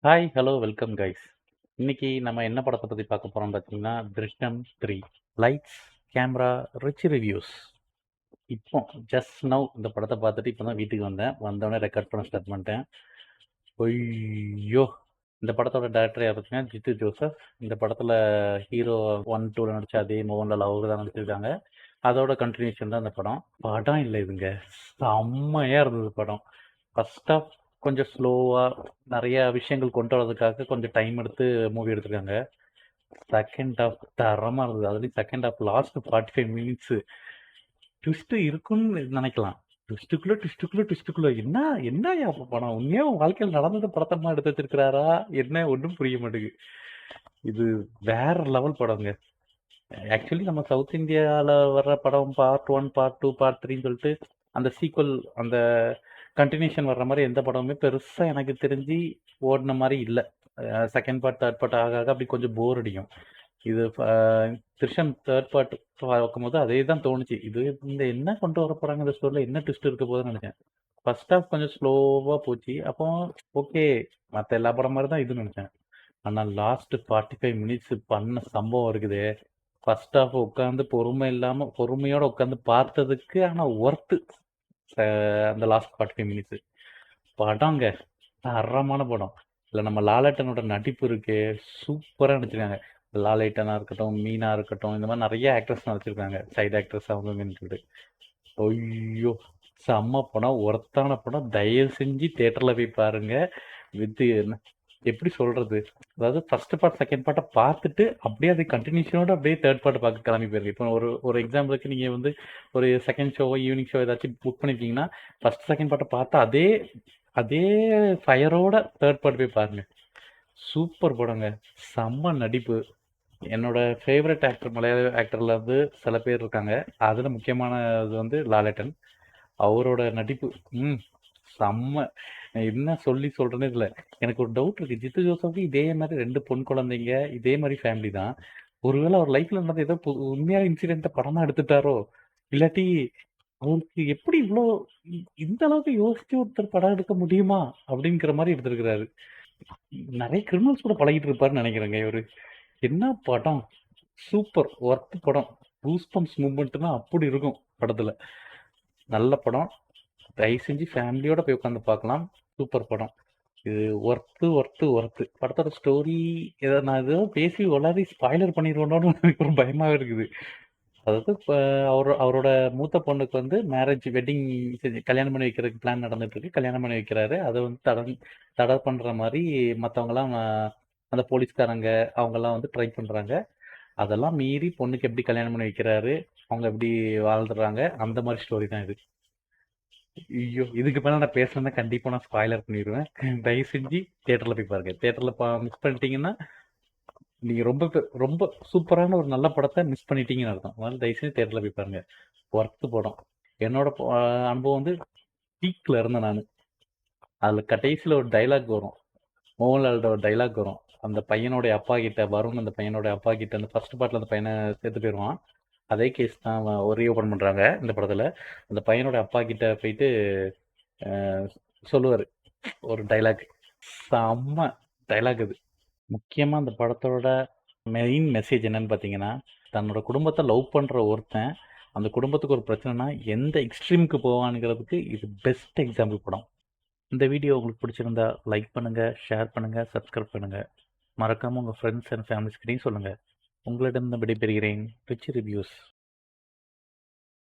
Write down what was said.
Hi, hello, welcome guys. இன்னைக்கு நம்ம என்ன படத்தை பற்றி பார்க்க போகிறோம் பார்த்தீங்கன்னா, "திருஷ்யம் 3". Lights, camera, rich reviews. இப்போ ஜஸ்ட் நவ் இந்த படத்தை பார்த்துட்டு இப்போ தான் வீட்டுக்கு வந்தேன். வந்தோடனே ரெக்கார்ட் பண்ண ஸ்டார்ட் பண்ணிட்டேன். ஐயோ! இந்த படத்தோட டைரக்டர் யார் பார்த்தீங்கன்னா, ஜித்து ஜோசப். இந்த படத்தில் ஹீரோ 1, 2ல நடிச்ச அதே மோகன்லால் அவங்க தான் நடிச்சிருக்காங்க. அதோட கண்டினியூஷன் தான் இந்த படம். படம் இல்லை இதுங்க, செம்மையாக இருந்தது படம். ஃபர்ஸ்ட் ஆஃப் கொஞ்சம் ஸ்லோவாக நிறைய விஷயங்கள் கொண்டு வரதுக்காக கொஞ்சம் டைம் எடுத்து மூவி எடுத்திருக்காங்க. செகண்ட் ஹாஃப் தரமாக இருந்தது. அதுலேயும் second half last 45 minutes twist இருக்குன்னு நினைக்கலாம். ட்விஸ்ட்டுக்குள்ள என்ன என்னய்யா படம்? உண்மையா உன் வாழ்க்கையில் நடந்தத படத்தமா எடுத்து வச்சிருக்கிறாரா? என்ன ஒன்றும் புரிய மாட்டேங்குது. இது வேற லெவல் படங்க. ஆக்சுவலி நம்ம சவுத் இந்தியாவில் வர்ற படம் பார்ட் 1, பார்ட் 2, பார்ட் 3ன்னு சொல்லிட்டு அந்த சீக்வல், அந்த கண்டினியூஷன் வர்ற மாதிரி எந்த படமுமே பெருசாக எனக்கு தெரிஞ்சு ஓடின மாதிரி இல்லை. செகண்ட் பார்ட், தேர்ட் பார்ட் ஆக ஆக அப்படி கொஞ்சம் போர் அடிக்கும். இது திருஷம் தேர்ட் பார்ட் பார்க்கும்போது அதே தான் தோணுச்சு. இது இந்த என்ன கொண்டு வர போகிறாங்க இந்த ஸ்டோரியில், என்ன ட்விஸ்ட் இருக்க போகுதுன்னு நினச்சேன். ஃபர்ஸ்ட் ஹாஃப் கொஞ்சம் ஸ்லோவாக போச்சு. அப்போ ஓகே, மற்ற எல்லா படம் மாதிரி தான் இதுன்னு நினச்சேன். ஆனால் லாஸ்ட் 45 மினிட்ஸ் பண்ண சம்பவம் இருக்குது. ஃபர்ஸ்ட் ஹாஃப் உட்காந்து பொறுமையோட உட்காந்து பார்த்ததுக்கு ஆனால் ஒர்த்து அந்த லாஸ்ட் 45 மினிட்ஸ். படங்க தரமான படம். இல்லை நம்ம லாலேட்டனோட நடிப்பு இருக்கு, சூப்பராக நடிச்சிருக்காங்க. லாலேட்டனா இருக்கட்டும், மீனா இருக்கட்டும், இந்த மாதிரி நிறைய ஆக்ட்ரஸ் நடிச்சிருக்காங்க, சைடு ஆக்ட்ரஸ் அவங்கன்னு சொல்லிட்டு. ஐயோ, செம்ம படம், ஒர்த்தான படம். தயவு செஞ்சு தேட்டரில் போய் பாருங்க. வித் எப்படி சொல்றது, அதாவது ஃபர்ஸ்ட் பார்ட் செகண்ட் பார்ட்டை பார்த்துட்டு அப்படியே அது கண்டினியூஷனோட அப்படியே தேர்ட் பார்ட் பார்க்க கிளம்பி போயிருக்கு. இப்போ ஒரு ஒரு எக்ஸாம்பிளுக்கு நீங்கள் வந்து ஒரு செகண்ட் ஷோவோ ஈவினிங் ஷோ ஏதாச்சும் புக் பண்ணிருக்கீங்கன்னா ஃபர்ஸ்ட் செகண்ட் பார்ட்டை பார்த்தா அதே அதே ஃபயரோட தேர்ட் பார்ட் போய் பாருங்க. சூப்பர் படங்க, செம்ம நடிப்பு. என்னோட ஃபேவரட் ஆக்டர், மலையாள ஆக்டரில் வந்து சில பேர் இருக்காங்க. அதில் முக்கியமானது வந்து லாலேட்டன். அவரோட நடிப்பு செம்ம. என்ன சொல்லி சொல்கிறேன்னு இல்லை. எனக்கு ஒரு டவுட் இருக்குது, ஜித்து ஜோசப்க்கு இதே மாதிரி 2 பொன் குழந்தைங்க, இதே மாதிரி ஃபேமிலி தான். ஒருவேளை அவர் லைஃப்பில் நடந்த ஏதோ உண்மையான இன்சிடெண்ட்டை படமாக எடுத்துட்டாரோ, இல்லாட்டி அவருக்கு எப்படி இவ்வளோ இந்த அளவுக்கு யோசிச்சு ஒருத்தர் படம் எடுக்க முடியுமா அப்படிங்கிற மாதிரி எடுத்திருக்கிறாரு. நிறைய கிரிமினல்ஸ் கூட பழகிட்டு இருப்பாருன்னு நினைக்கிறேங்க இவரு. என்ன படம், சூப்பர் ஒர்த் படம். கூஸ்பம்ஸ் மூமெண்ட்னா அப்படி இருக்கும் படத்துல. நல்ல படம், தயவு செஞ்சு ஃபேமிலியோட போய் உட்காந்து பார்க்கலாம். சூப்பர் படம் இது. Worth worth worth. படத்தோட ஸ்டோரி நான் ஏதோ பேசி ஒல்லாரி ஸ்பாய்லர் பண்ணிடுவோன்னு எனக்கு ஒரு பயமாவே இருக்குது. அதாவது இப்போ அவரோட மூத்த பொண்ணுக்கு வந்து மேரேஜ், வெட்டிங், கல்யாணம் பண்ணி வைக்கிறதுக்கு பிளான் நடந்துட்டு இருக்கு. கல்யாணம் பண்ணி வைக்கிறாரு. அதை வந்து தடை பண்ணுற மாதிரி மற்றவங்கலாம், அந்த போலீஸ்காரங்க அவங்கெல்லாம் வந்து ட்ரை பண்ணுறாங்க. அதெல்லாம் மீறி பொண்ணுக்கு எப்படி கல்யாணம் பண்ணி வைக்கிறாரு, அவங்க எப்படி வாழ்ந்துடுறாங்க, அந்த மாதிரி ஸ்டோரி தான் இது. ஐயோ, இதுக்கு மேலே நான் பேசுறேன்னா கண்டிப்பாக நான் ஸ்பாய்லர் பண்ணிடுவேன். தயவு செஞ்சு தேட்டரில் போய் பாருங்க. தேட்டரில் மிஸ் பண்ணிட்டீங்கன்னா நீங்கள் ரொம்ப ரொம்ப சூப்பரான ஒரு நல்ல படத்தை மிஸ் பண்ணிட்டீங்கன்னு அர்த்தம். அதனால தயவு செஞ்சு தேட்டரில் போய் பாருங்க. ஒர்த்து படம். என்னோட அனுபவம் வந்து பீக்கில் இருந்தேன் நான். அதில் கடைசியில் ஒரு டைலாக் வரும், மோகன்லால்ட ஒரு டைலாக் வரும். அந்த பையனுடைய அப்பா கிட்ட, வருண் அந்த பையனுடைய அப்பா கிட்ட, அந்த ஃபர்ஸ்ட் பார்ட்டில் அந்த பையனை சேர்த்து போயிடுவான். அதே கேஸ் தான் ரீஓப்பன் பண்ணுறாங்க இந்த படத்தில். அந்த பையனோட அப்பா கிட்ட போயிட்டு சொல்லுவார் ஒரு டைலாக். செம்ம டைலாக் அது. முக்கியமாக அந்த படத்தோட மெயின் மெசேஜ் என்னன்னு பார்த்தீங்கன்னா, தன்னோட குடும்பத்தை லவ் பண்ணுற ஒருத்தன் அந்த குடும்பத்துக்கு ஒரு பிரச்சனைனா எந்த எக்ஸ்ட்ரீமுக்கு போவானுங்கிறதுக்கு இது பெஸ்ட் எக்ஸாம்பிள் படம். இந்த வீடியோ உங்களுக்கு பிடிச்சிருந்தா லைக் பண்ணுங்கள், ஷேர் பண்ணுங்கள், சப்ஸ்கிரைப் பண்ணுங்கள். மறக்காமல் உங்கள் ஃப்ரெண்ட்ஸ் அண்ட் ஃபேமிலிஸ்கிட்டையும் சொல்லுங்கள். உங்களிடம் விடைபெறுகிறேன். Rich reviews.